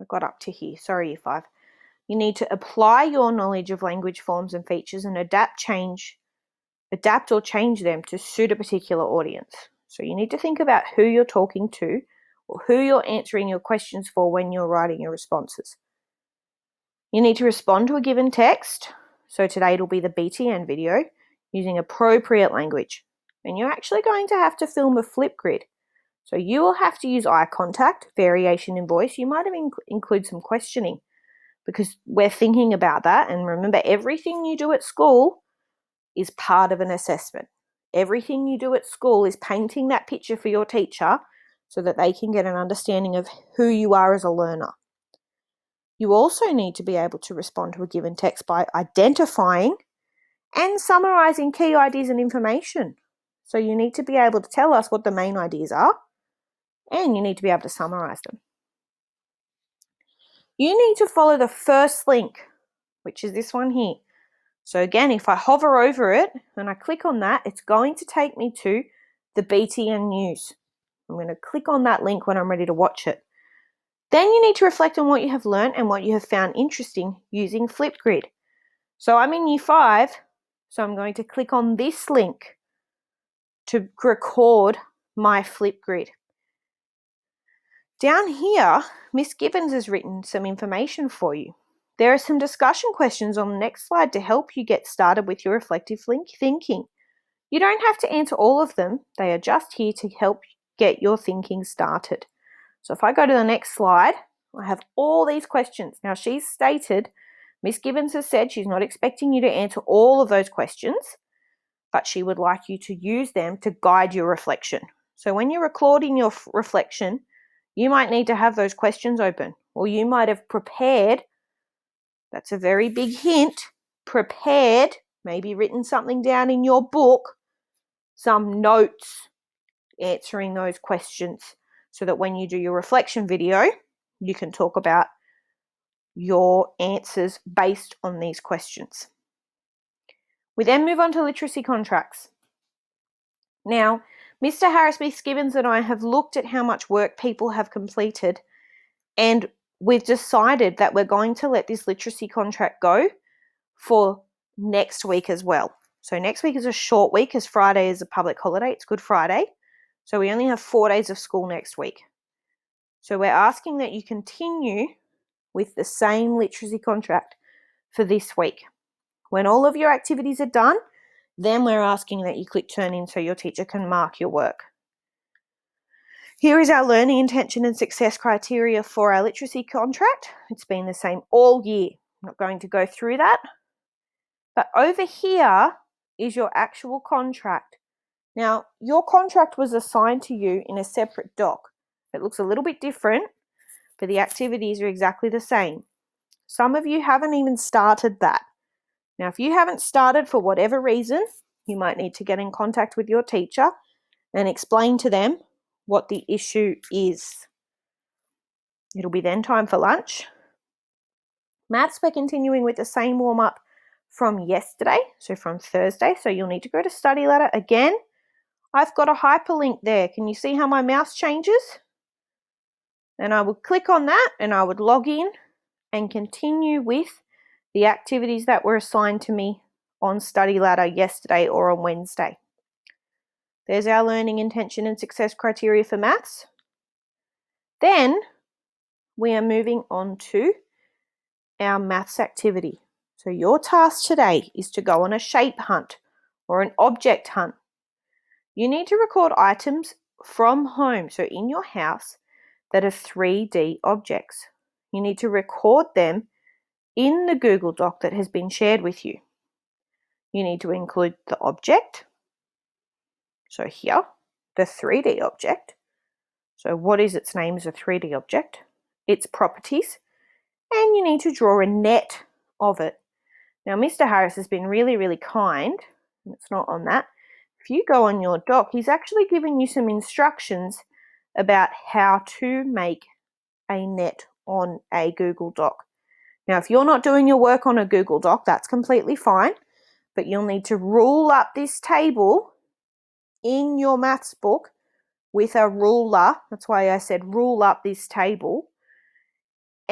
I got up to here, sorry, Year 5. You need to apply your knowledge of language forms and features and adapt or change them to suit a particular audience. So you need to think about who you're talking to or who you're answering your questions for when you're writing your responses. You need to respond to a given text. So today it'll be the BTN video using appropriate language. And you're actually going to have to film a Flipgrid. So you will have to use eye contact, variation in voice. You might have include some questioning because we're thinking about that. And remember, everything you do at school is part of an assessment. Everything you do at school is painting that picture for your teacher so that they can get an understanding of who you are as a learner. You also need to be able to respond to a given text by identifying and summarizing key ideas and information. So you need to be able to tell us what the main ideas are, and you need to be able to summarize them. You need to follow the first link, which is this one here. So again, if I hover over it and I click on that, it's going to take me to the BTN News. I'm going to click on that link when I'm ready to watch it. Then you need to reflect on what you have learned and what you have found interesting using Flipgrid. So I'm in Year 5, so I'm going to click on this link to record my Flipgrid. Down here, Miss Gibbons has written some information for you. There are some discussion questions on the next slide to help you get started with your reflective thinking. You don't have to answer all of them. They are just here to help get your thinking started. So if I go to the next slide, I have all these questions. Now she's stated, Miss Gibbons has said she's not expecting you to answer all of those questions, but she would like you to use them to guide your reflection. So when you're recording your reflection, you might need to have those questions open, or you might have prepared. That's a very big hint. Prepared, maybe written something down in your book, some notes answering those questions so that when you do your reflection video, you can talk about your answers based on these questions. We then move on to literacy contracts. Now, Mr. Harris, Miss Gibbons and I have looked at how much work people have completed, and we've decided that we're going to let this literacy contract go for next week as well. So next week is a short week as Friday is a public holiday. It's Good Friday. So we only have 4 days of school next week. So we're asking that you continue with the same literacy contract for this week. When all of your activities are done, then we're asking that you click turn in so your teacher can mark your work. Here is our learning intention and success criteria for our literacy contract. It's been the same all year. I'm not going to go through that. But over here is your actual contract. Now, your contract was assigned to you in a separate doc. It looks a little bit different, but the activities are exactly the same. Some of you haven't even started that. Now, if you haven't started for whatever reason, you might need to get in contact with your teacher and explain to them what the issue is. It'll be then time for lunch. Maths, we're continuing with the same warm-up from yesterday, so from Thursday. So you'll need to go to Study Ladder again. I've got a hyperlink there. Can you see how my mouse changes? And I would click on that and I would log in and continue with the activities that were assigned to me on Study Ladder yesterday or on Wednesday. There's our learning intention and success criteria for maths. Then we are moving on to our maths activity. So your task today is to go on a shape hunt or an object hunt. You need to record items from home, so in your house, that are 3D objects. You need to record them in the Google Doc that has been shared with you. You need to include the object. So here, the 3D object. So what is its name as a 3D object? Its properties. And you need to draw a net of it. Now, Mr. Harris has been really, really kind, and it's not on that. If you go on your doc, he's actually given you some instructions about how to make a net on a Google Doc. Now, if you're not doing your work on a Google Doc, that's completely fine, but you'll need to rule up this table in your maths book with a ruler. That's why I said rule up this table